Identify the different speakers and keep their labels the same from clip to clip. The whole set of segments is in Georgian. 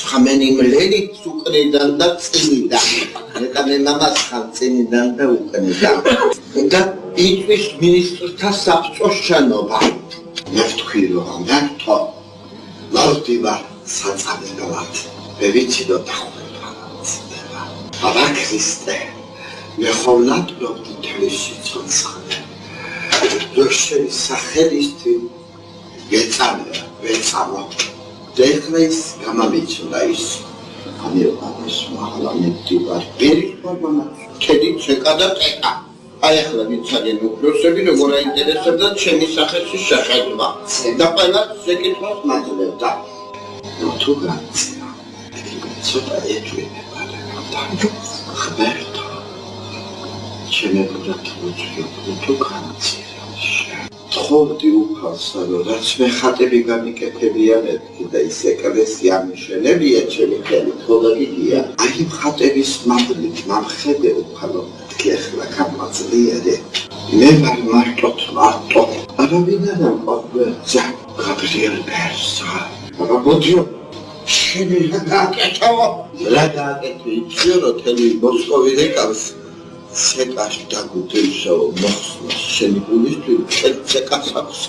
Speaker 1: Xameni mleli suqnidan da წინიდან. Მეტანე მამას ხარ წინიდან და უკნიდან. და იწვის მინისტრთა საბჭოს შენობა. მე ვთქვი რომ მართო ლავდივარ საწამებად. მე ვიცი რომ დახვდება. აბა ქრისტე მე ხოლმე ვფიქრობდი თელში ცოცხლე. როშენი სახელისთვის ვეწამო. დეხლეს გამამიჩნდა ის. ამერიკაში მაღლანი ტიპარ პერიფორმანა ქედი შეკადა ტეკა. აი ახლა ვიცადენ უფროსები როგორ აინტერესებდა ჩემი სახეში შეხედვა. და ყველა შეკითხვას მაძლევდა. თუ გაცია. ცოტა ეჭვება და ხმერთ. ჩემი პროექტი თუ გაცია. ხორდი უფალსა რომ რაც მე ხატები გამიკეთებია მეთქი და ის ეკლესია მიშენებია ჩემი ხელი ხოლმეა აი იმ ხატების მადლით მამხედე უფალო მეთქი ახლა გამაძლიერე მე ვარ მარტო აბა ვინაა ყოფა გაბრიელ პერსა აბა ბოდიო შენი რა დააკეთე იცი რომ თელი მოსკოვი რეკავს სეკაშ დაგუდეშო მოხსნა შენი გულისთვის სეკას აქვს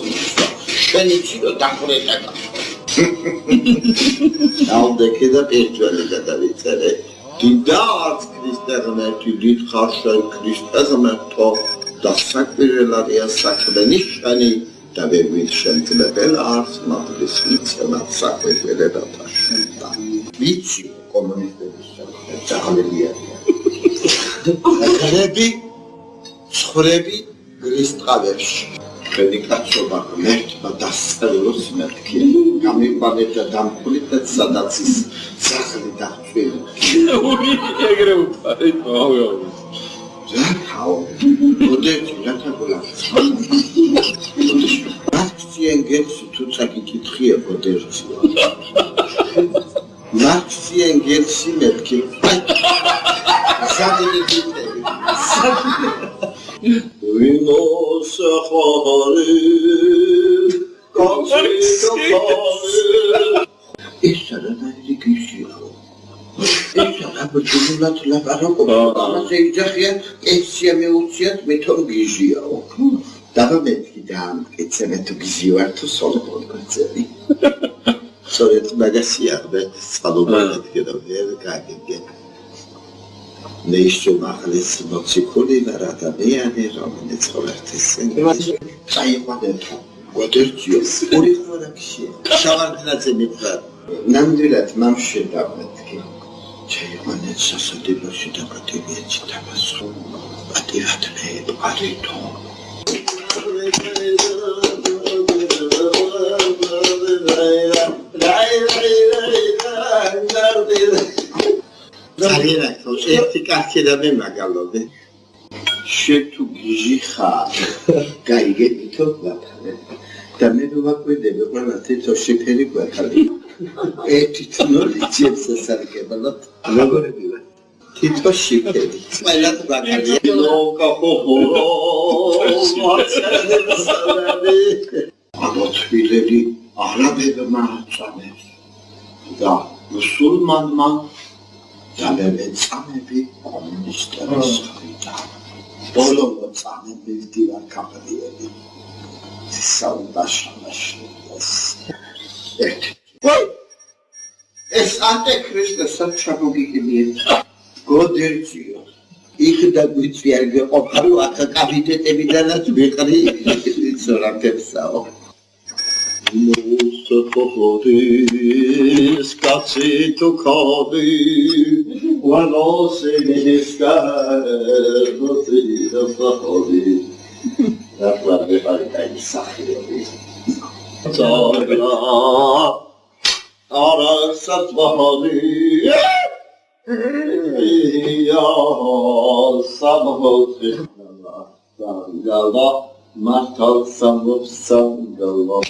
Speaker 1: შენი ჩირო დახრეტა აუდეკე და პერჭველი გადავიწერე დიდად ქრისტიანეთი დიდ ხარშენ ქრისტიანეთო და საკვირელარია საქმენი შენი და ვერვით შემწლებელ არც მადლის მიცემად საკვირელადათა შენდა ვიცი კომუნისტების საქმეა ცხვრები გრისტყავებში ჩვენი კაცობა ღმერთმა დასწავლოს მეთქი გამიყვანეთ და დამხვრით და სადაც ის სახლი დახშვილი ეგრე უყარი რა მოდეჭი რათა გულახს მარქსიან გექსი თუ წაკითხია მოდერცი მარქსიან გექსი მეთქი Vimos a Javier, Cancito Javier. Esa era la religión. Esa era la barroca. Se dice que se me usa mitología. Dava metki dam, etse metogizio arto solo por concerti. Soret magasia, bet salomon etkedo ver kagege. Neisho mahlis mochikuli varadamiani romanets overtesen. Sayimaneto. Godercio. Uri khorakshi. Shavardinadze mitvar. Namdilat mamshi davmetki. Sayimanet sasadebashi daqatebietsi tabaso. Bativatme arito. Zarina, ერთი კაცი და მე მაგალობდი. შენ თუ გიჟი ხარ, გაიგეთო ვაფალე. და მე ვაკვირდები ყველა თითო შეფერი გვაქვს. ერთი თნორი ძებს ასარგებლად. როგორები ვარ? თითო შეფერი. ყველა გვაქვს. ლოკა ხოხო. ამოთვილები არაბებმა წამებს. და მუსულმანმა Daleve წამები კომუნისტების ხრიდან. ბოლო წამები ვდივარ კაპიტალები. საუბაშანაში. ეს ანტიქრისტეს სამშაბოგიგებია. გოდერციო. იქ და გვიწვი არ გეყოფა რომ აქ კაპიტეტებიდანაც ვიყრი ზორაკებსაო. Musoforis cacito codi Uano se niscar Notida fahodi Rafla beharita isahiri Zagra Arasat vahodi Ya Samhoti Sangala Martal Samub Sangala